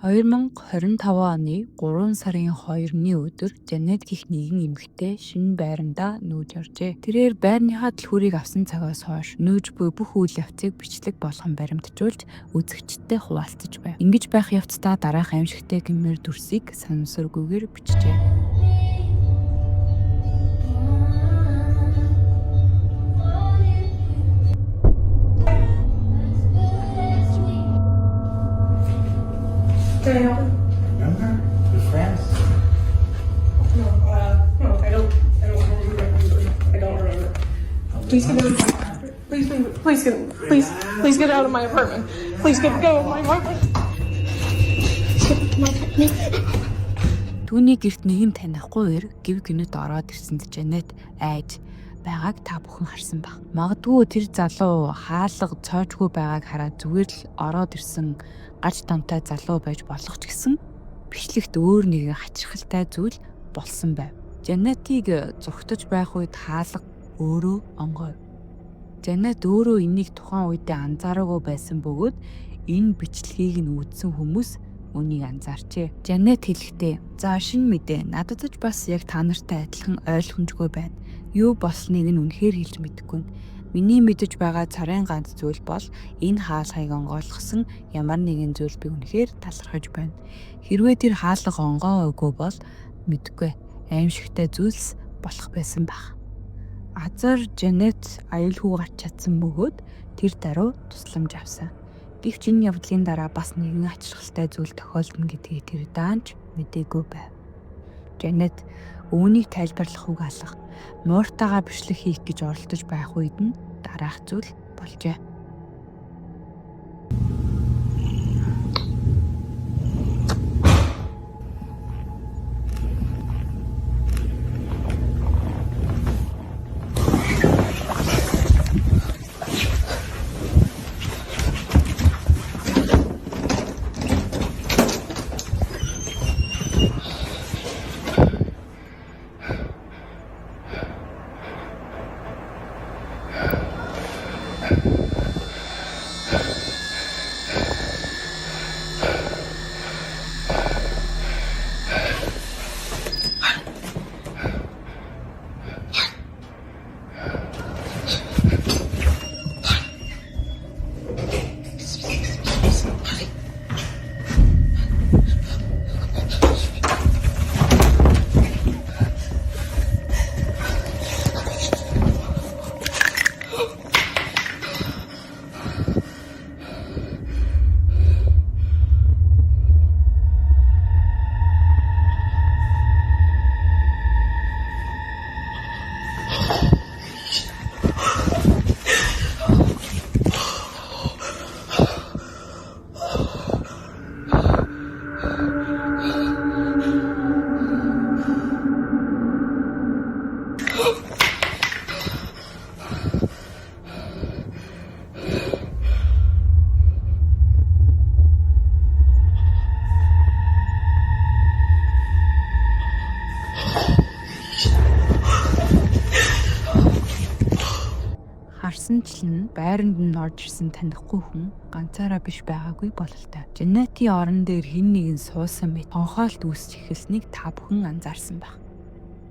2025 оны 3 сарын 2-ны өдөр Жанет гэх нэгэн эмэгтэй шинэ байрандаа нүүж оржээ. Тэрээр байрныхаа дэлхүүрийг авсан цагаас хойш нүүж буй бүх үйл явцыг бичлэг болгон баримтжуулж үзэгчдтэй хуваалцаж байв. Ингэж байх явцдаа дараах аимшигтэй гэмээр дүрсийг санамсаргүйгээр бичжээ. Can I help him? Remember? We're friends. No, I don't remember. I don't remember. Please get out of my apartment. Please get out of my apartment. Please go of my apartment. Түүний гэрт нэгэн танихгүй эр гів гинэд ороод ирсэнд Жанет айж байгааг та бүхэн харсан баг. Магадгүй тэр залуу хаалга цоожгүй байгааг хараад зүгээр л ороод ирсэн гач томтой залуу байж болох ч гэсэн бичлэгт өөр нэгэн хачирхалтай зүйл болсон байв. Жанетийг зүгтж байх үед хаалга өөрөө онгойв. Жанет өөрөө энийг тухайн үедээ анзаараагүй байсан бөгөөд энэ бичлэгийг нь үзсэн хүмүүс үнийг анзаарчээ. Жанет хэлэхдээ "За шинэ мэдээ надад ч бас яг та нартай адилхан ойлгомжгүй байна. Юу болсныг нь үнэхээр хэлж мэдэхгүй. Миний мэдэж байгаа царайн ганц зүйл бол энэ хаалгыг онгойлгосон ямар нэгэн зүйл би үнэхээр талархаж байна. Хэрвээ тэр хаалга онгойгүй бол мэдгүй аимшигтай зүйлс болох байсан баг." Азар Жанет аюулгүй гарч чадсан бөгөөд тэр даруй тусламж авсан. Гэвч энэ явдлын дараа бас нэгэн ачирхалтай зүйл тохиолдно гэдгийг тэр даанч мэдээгүй байв. Жанет үүнийг тайлбарлах үг алга мууртайгаа бичлэг хийх гэж оролдож байх үед нь дараах зүйл болжээ. Харсанчлан байранд нь орж ирсэн танихгүй хүн ганцаараа биш байгаагүй бололтой. Жанетийн орон дээр хэн нэгэн суусан мэт хонхоолт үүсч эхэлснийг та бүхэн анзаарсан байх.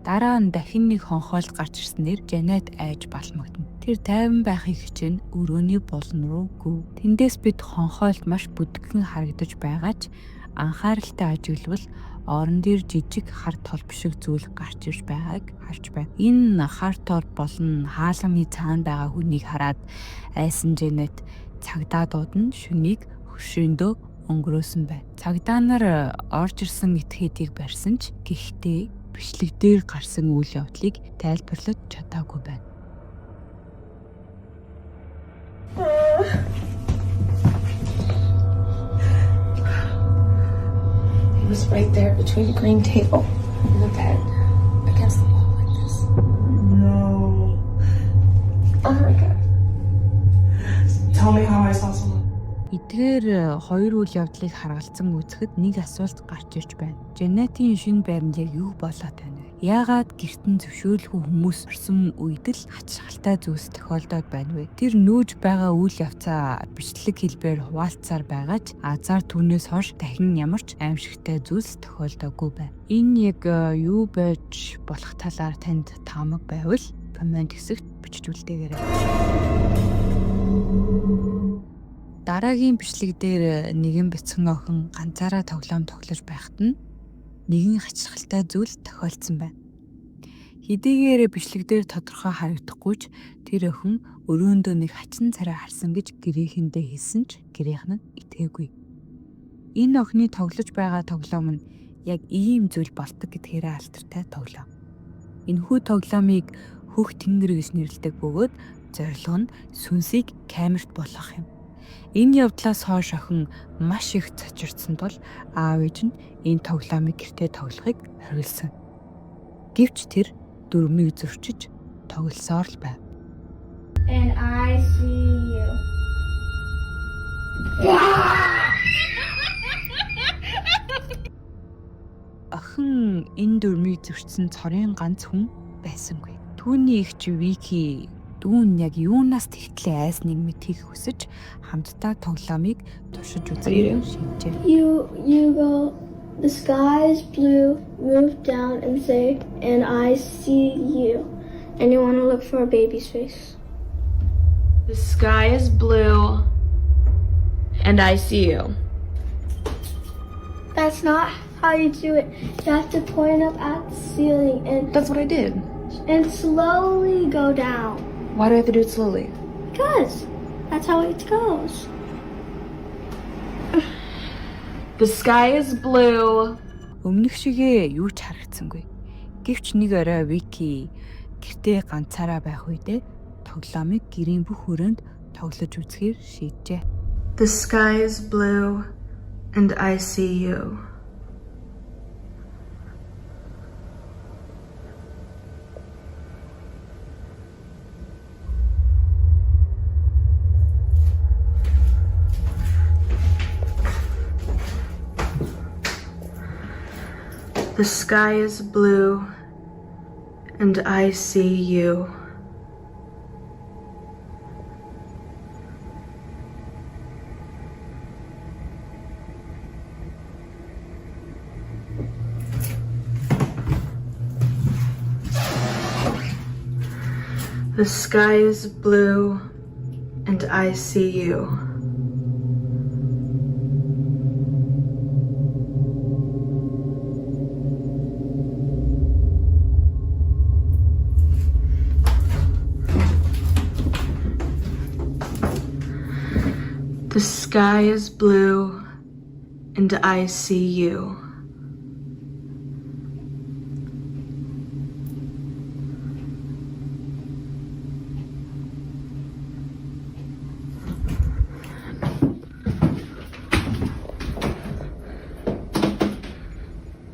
Дараа нь дахин нэг хонхоолт гарч ирснээр Жанет айж балмагдана. Тэр тайван байхыг хичээн өрөөний булан руу гүв. Тэндээс бид хонхоолт маш бүдгэн харагдаж байгаа ч анхааралтай ажиглавал орон дээр жижиг хар толб шиг зүйл гарч ирж байгааг харж байна. Энэ хар толб болон хаалганы цаана байгаа хүнийг хараад айсан Жанет цагдаа дуудан шөнийг хөшөөндөө өнгөрөөсөн байна. Цагдаа нар орж ирсэн этгээдийг барьсан ч гэхдээ бичлэг дээр гарсан үйл явдлыг тайлбарлаж чадаагүй байна. It was right there between the green table and the bed, against the wall like this. No. Oh my God. Tell me how I saw someone. Эдгээр хоёр үйл явдлыг харгалзан үзэхэд нэг асуулт гарч ирж байна. Жанетийн шинэ байранд яг юу болоод байна вэ? Яагаад гэртэн зөвшөөрөлгүй хүмүүс орсон үед л хачирхалтай зүйлс тохиолдоод байна вэ? Тэр нүүж байгаа үйл явцаа бичлэг хэлбээр хуваалцаар байгаа ч азар түүнээс хойш дахин ямар ч аимшигтай зүйлс тохиолдоогүй байна. Энэ яг юу байж болох талаар танд таамаг байвал комент хэсэгт бичиж үлдээгээрэй. Дараагийн бичлэг дээр нэгэн бяцхан охин ганцаараа тоглоом тоглож байхад нь нэгэн хачирхалтай зүйл тохиолдсон байна. Хэдийгээр бичлэг дээр тодорхой харагдахгүй ч тэр охин өрөөндөө нэг хачин царай харсан гэж гэрээхэндээ хэлсэн ч гэрийнх нь итгээгүй. Энэ охины тоглож байгаа тоглоом нь яг ийм зүйл болдог гэдгээрээ алдартай тоглоом. Энэхүү тоглоомыг хөх тэнгэр гэж нэрлэдэг бөгөөд зорилго нь сүнсийг камерт болгох юм. Энэ явдлаас хойш охин маш их цочирдсан тул аав ээж нь энэ тоглоомыг гэртээ тоглохыг хориглосон. Гэвч тэр дүрмийг зөрчиж тоглосоор л байв. And I see you. Охин энэ дүрмийг зөрчсөн цорын ганц хүн байсангүй. Түүний эгч Вики дүүн яг юунаас тэгтлээ айсныг мэдхийг хүсэж хамтдаа тоглоомыг туршиж үзэхээр шийджээ. You go, the sky is blue, move down and say, and I see you. And you want to look for a baby's face. The sky is blue, and I see you. That's not how you do it. You have to point up at the ceiling That's what I did. and slowly go down. Why do I have to do it slowly? Because that's how it goes. The sky is blue. Өмнөх шигээ юу ч харагдсангүй. Гэвч нэг орой Вики гэртээ ганцаараа байх үедээ тоглоомыг гэрийн бүх хүрээнд тоглож үзэхээр шийджээ. The sky is blue, and I see you. The sky is blue, and I see you. The sky is blue, and I see you. The sky is blue, and I see you.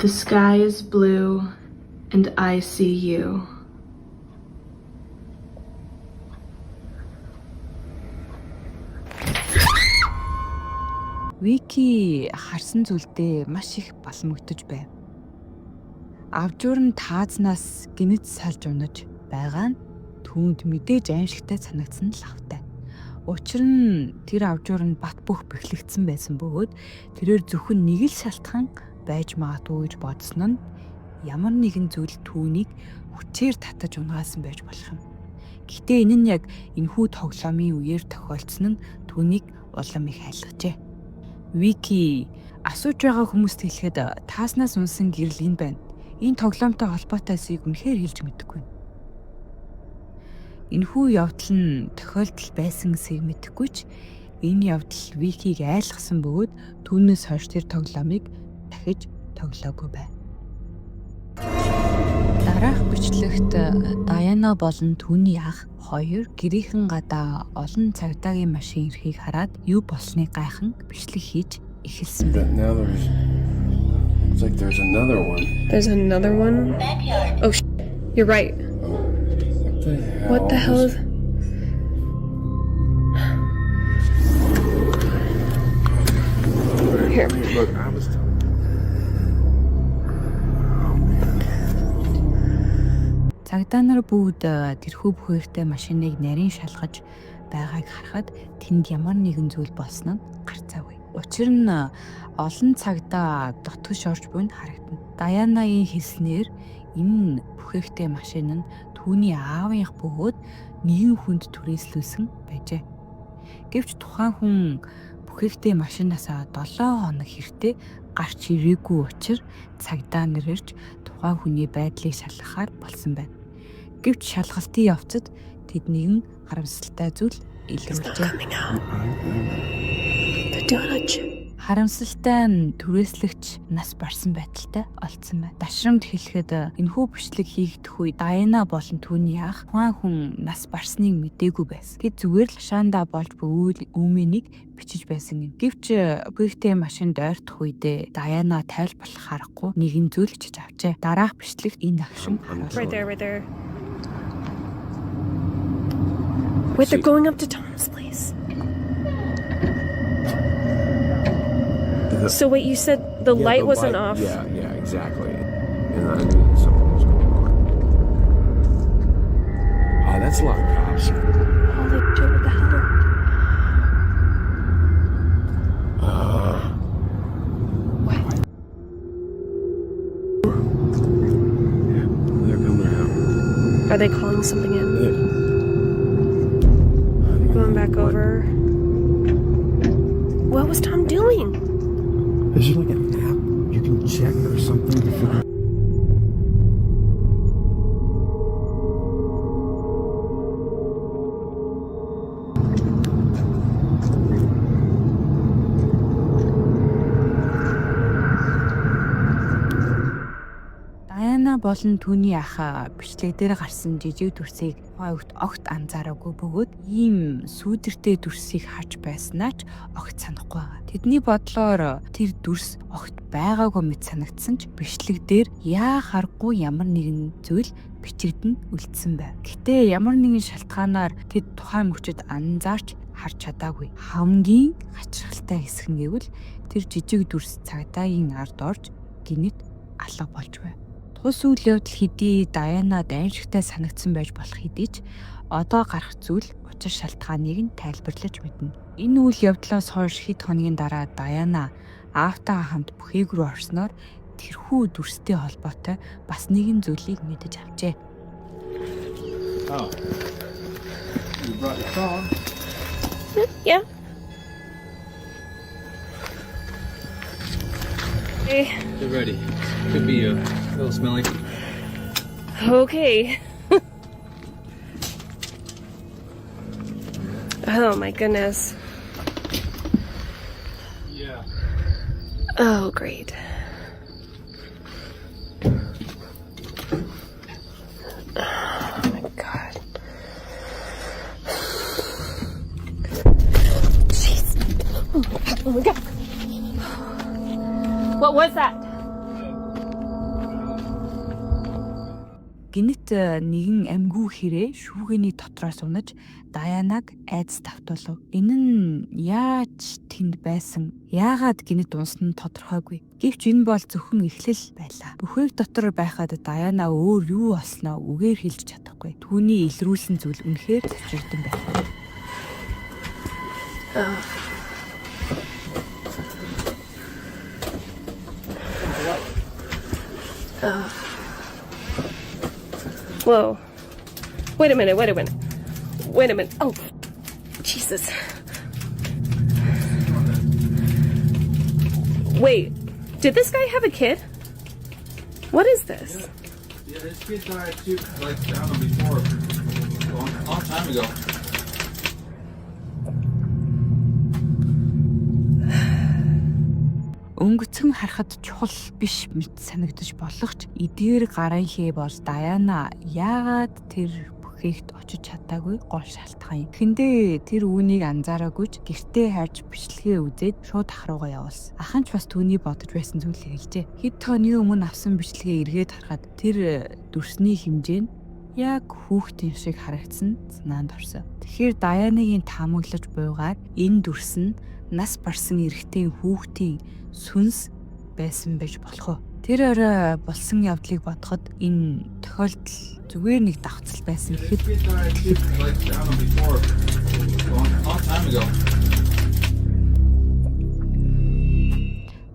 The sky is blue, and I see you. Вики харсан зүйлдээ маш их балмөгдөж байв. Авжуур нь таазнаас гинэд салж унаж байгаа нь түүнд мэдээж аимшигтай санагдсан л автай. Учир нь тэр авжуур нь бат бөх бэхлэгдсэн байсан бөгөөд тэрээр зөвхөн нэг л шалтгаан байж магадгүй гэж бодсон нь ямар нэгэн зүйл түүнийг хүчээр татаж унгаасан байж болох юм. Гэхдээ энэ нь яг энэхүү тоглоомын үеэр тохиолдсон нь түүнийг улам их айлгажээ. Вики асууж байгаа хүмүүст хэлэхэд тааснаас унсан гэрэл энэ байна. Энэ тоглоомтой холбоотойсыг үнэхээр хэлж мэдгүй. Энэхүү явдал нь тохиолдол байсан гэсийг мэдэхгүй ч энэ явдал Викиг айлгсан бөгөөд түүнээс хойш тэр тоглоомыг дахиж тоглоогүй байна. Дараах бичлэгт Даяна болон түүний ах хоёр гэрийнхэн гадаа олон цагдаагийн машин ирэхийг хараад юу болсныг гайхан бичлэг хийж эхэлсэн But now looks like there's another one. There's another one? Oh, you're right. What the hell is... Here. Look, I was telling you. Oh man. Цагдаа нар бүгд тэрхүү бүхээгтэй машиныг нарийн шалгаж байгааг харахад тэнд ямар нэгэн зүйл болсон нь гарцаагүй. Учир нь олон цагдаа дотгош орж буйнд харагдана. Даянагийн хэлснээр энэ бүхээгтэй машин нь түүний аавынх бөгөөд нэгэн хүнд түрээслүүлсэн байжээ. Гэвч тухайн хүн бүхээгтэй машинаасаа 7 хоног хэртээ гарч ирээгүй учраас цагдаа нар ирж тухайн хүний байдлыг шалгахаар болсон байна. Гэвч шалгалтын явцад тэднийг нь харамсалтай зүйл илрүүлжээ. Харамсалтай нь түрээслэгч нас барсан байдалтай олдсон байна. Дашрамд хэлэхэд энэхүү бичлэг хийгдэх үе Даяна болон түүний ах тухайн хүн нас барсныг мэдээгүй байсан. Гэвч зүгээр л шаандаа болж буй үүмэнийг бичиж байсан юм. Гэвч бүхээгтэй машинд ойртох үедээ Даяна тайлбарлах харахгүй нэгэн зүйл бичиж авчээ. Дараах бичлэгт энэ агшин Right there. Wait, they're going up to Tom's place. So wait, you said the light wasn't off. Yeah, exactly. And I knew something was going on. Oh, that's a lot of cops. Holy shit, what the hell? They're coming out. Are they calling something in? Going back over. What was Tom doing? Is there like an app you can check or something to figure out? Даяна болон түүний ах бичлэг дээр гарсан жижиг дүрсийг огт анзаараагүй бөгөөд ийм сүүдэртэй дүрсийг харж байснаач огт санахгүй байгаа. Тэдний бодлоор тэр дүрс огт байгаагүй мэт санагдсан ч бичлэг дээр харахгүй ямар нэгэн зүйл бичигдэн үлдсэн байв. Гэтэ ямар нэгэн шалтгаанаар тэд тухайн мөчөд анзаарч харж чадаагүй. Хамгийн гачирхалтай хэсэг нь гэвэл тэр жижиг дүрс цагдаагийн ард орж гинэт алга болж байв. Тус үйл явдал хэдий Даяна дайншигтай санагдсан байж болох хэдий ч одоо гарах зүйл учир шалтгааныг нь тайлбарлаж мэднэ. Энэ үйл явдлаас хойш хэд хоногийн дараа Даяна аавтайгаа хамт бүхээг рүү орсноор тэрхүү дүрстэй холбоотой бас нэгэн зүйлийг мэдэж авчээ. Oh. You brought your phone. Yeah. Hey. Get ready. Could be a little smelly. Okay. Oh my goodness. Yeah. Oh, great. Oh my God. Jeez. Oh my God. What was that? Гинэт нэгэн амьгүй хэрэг шүүгээний дотроос унаж Даянаг айдас давтуулав. Энэ нь яаж тэнд байсан? Яагаад гинэт унсан нь тодорхойгүй. Гэвч энэ бол зөвхөн эхлэл байлаа. Бүхээг дотор байхад Даяна өөр юу болсноо үгээр хэлж чадахгүй. Түүний илрүүлсэн зүйл үнэхээр зөвчөрдөн байна. Whoa. Wait a minute. Oh, Jesus. Wait, did this guy have a kid? What is this? Yeah, this kid died too, like, I don't know, before. Long time ago. Өнгөцгөн харахад чухал биш мэт санагдаж болох ч эдгээр гарын хээ бол Даяна яагаад тэр бүхээгт очиж чадаагүй гол шалтгаан юм. Тэндээ тэр үүнийг анзаараагүй ч гэртээ хайж бичлэгээ үзээд шууд ах руугаа явуулсан. Ах нь ч бас түүний бодож байсан зүйлийг хэлжээ. Хэд тооны өмнө авсан бичлэгээ эргээд харахад тэр дүрсний хэмжээ нь яг хүүхдийн шиг харагдсан санаанд орсон. Тэгэхээр Даянагийн таамаглаж буйгаар энэ дүрс нь нас барсан эрэгтэй хүүхдийн сүнс байсан байж болох уу? Тэр орой болсон явдлыг бодоход энэ тохиолдол зүгээр нэг давхцал байсан гэхэд We started to like down them before long time ago.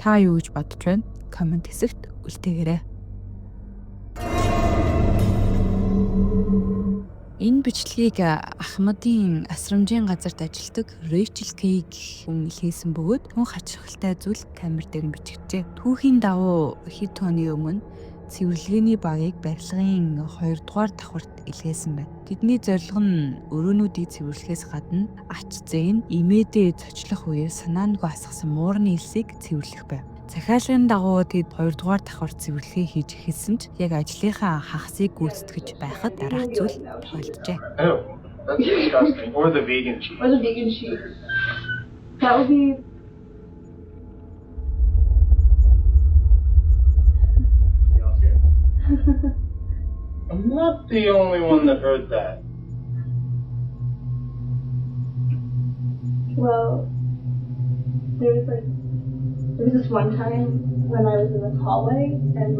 та юу гэж бодож байна? Комент хэсэгт үлдээгээрэй. Энэ бичлэгийг Ахмадын асрамжийн газарт ажилладаг Рэйчел Кей гэх хүн илгээсэн бөгөөд хүн хачирхалтай зүйл камер дээр нь бичигджээ. Түүхийн дагуу хэд тооны өмнө цэвэрлэгээний багийг барилгын 2 дугаар давхарт илгээсэн байна. Тэдний зорилго нь өрөөнүүдийг цэвэрлэхээс гадна ач зээн имээдээ цочлох үеэр санаангүй асгасан муурны элсийг цэвэрлэх байв. Захиалгын дагуу тэд 2 дугаар давхар цэвэрлэгээ хийж эхэлсэн ч яг ажлынхаа хагасыг гүйцэтгэж байхад дараах зүйл тохиолджээ. Oh, that's disgusting. Or the vegan cheese. Or the vegan sheet. That would be. I'm not the only one that heard that. Well, there was this one time when I was in this hallway and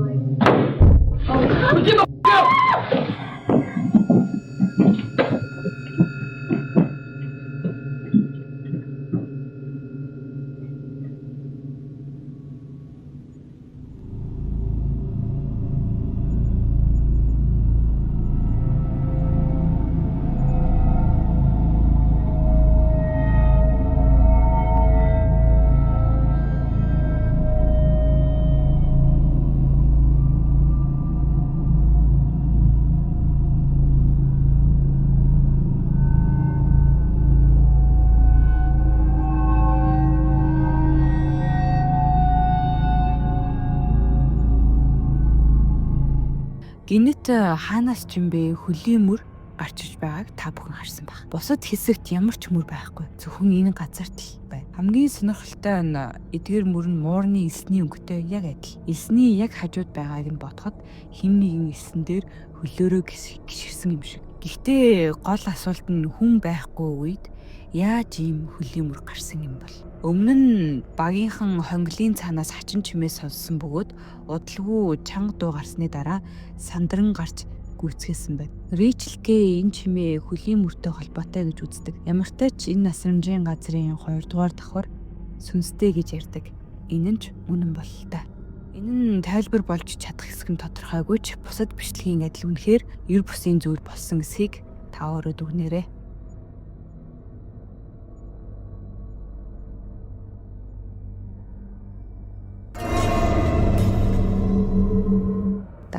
Гинэт хаанаас ч юм бэ хөлийн мөр гарч иж байгааг та бүхэн харсан баг. Бусад хэсэгт ямар ч мөр байхгүй. Зөвхөн энэ газарт л байна. Хамгийн сонирхолтой нь эдгээр мөр нь муурны элсний өнгөтэй яг адил. Элсний яг хажууд байгааг нь бодоход хэн нэгэн элсэн дээр хөлөөрөө гიშгсэн юм шиг. Гэхдээ гол асуулт нь хүн байхгүй үед яаж ийм хөлийн мөр гарсан юм бол? Өмнө нь багийнхан хонглын цаанаас хачин чимээ сонссон бөгөөд удалгүй чанга дуу гарсны дараа сандран гарч гүйцгээсэн байна. Рэйчел Кей энэ чимээ хөлийн мөртэй холбоотой гэж үздэг. Ямар ч тач энэ насрамжийн газрын 2 дугаар давхар сүнстэй гэж ярьдаг. Энэ нь ч үнэн болол та. Энэ нь тайлбар болж чадах хэсэг нь тодорхойгүй ч бусад бичлэгийн адил үнэхээр ер бусын зүйл болсон эсхийг та өөрөө дүгнээрэй.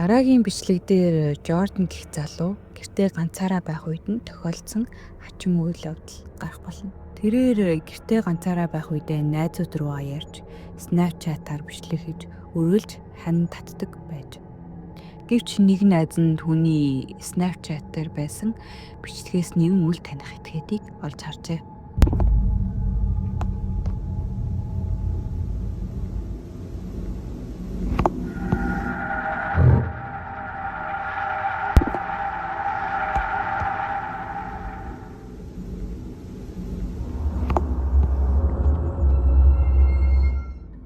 Дараагийн бичлэг дээр Жордан гэх залуу гэртээ ганцаараа байх үед нь тохиолдсон хачин үйл явдал гарах болно. Тэрээр гэртээ ганцаараа байх үедээ найзууд руугаа ярьж, Snapchat-аар бичлэг хийж, өрөөлж хань татдаг байж. Гэвч нэг найз нь түүний Snapchat-аар байсан бичлэгээс нэгэн үл таних этгээдийг олж харжээ.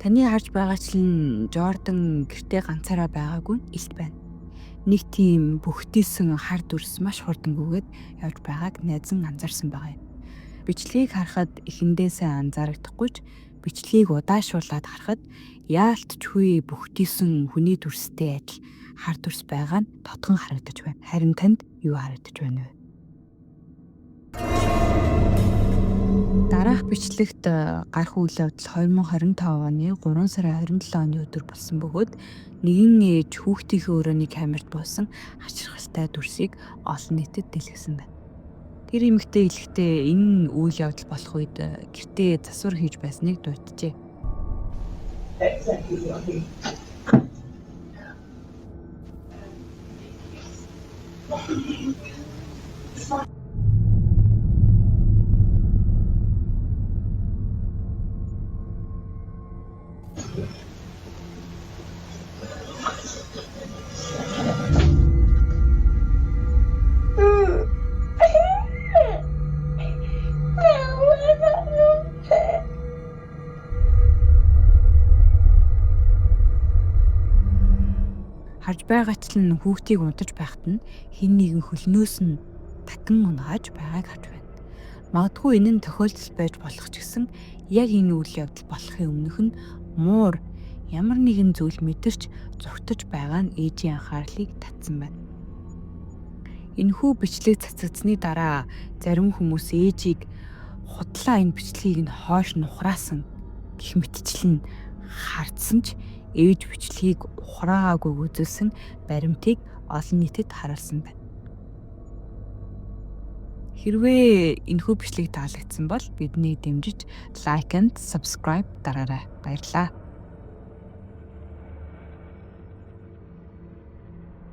Таны харж байгаачлан Жордан гэртээ ганцаараа байгаагүй илт байна. Нэг тийм бүхтээсэн хар дүрс маш хурдангүйгээд явж байгааг найз нь анзаарсан байгаа юм. Бичлэгийг харахад эхэндээсээ анзаарагдахгүй ч бичлэгийг удаашуулад харахад яалтчгүй бүхтээсэн хүний дүрстэй адил хар дүрс байгаа нь тотгон харагдаж байна. Харин танд юу харагдаж байна вэ? Дараах бичлэгт гарах үйл явдал 2025 оны 3 сарын 27 оны өдөр болсон бөгөөд нэгэн ээж хүүхдийнхээ өрөөний камерт буусан хачирхалтай дүрсийг олон нийтэд дэлгэсэн байна. Тэр эмэгтэй хэлэхдээ энэ үйл явдал болох үед гэртээ засвар хийж байсныг дурджээ. Харж байгаачлан хүүхдийг унтаж байхад нь хэн нэгэн хөлнөөс нь татан унгааж байгааг харж байна. Магадгүй энэ нь тохиолдол байж болох ч гэсэн яг энэ үйл явдал болохын өмнөх нь муур ямар нэгэн зүйл мэдэрч зогтож байгаа нь ээжийн анхаарлыг татсан байна. Энэхүү бичлэг цацагдсны дараа зарим хүмүүс ээжийг худлаа энэ бичлэгийг нь хойш нухраасан гэх мэтчлэн хардсан ч ээж бичлэгийг ухраагаагүй үзүүлсэн баримтыг олон нийтэд харуулсан байна. Хэрвээ энэхүү бичлэг таалагдсан бол биднийг дэмжиж лайк and subscribe дараарай. Баярлалаа.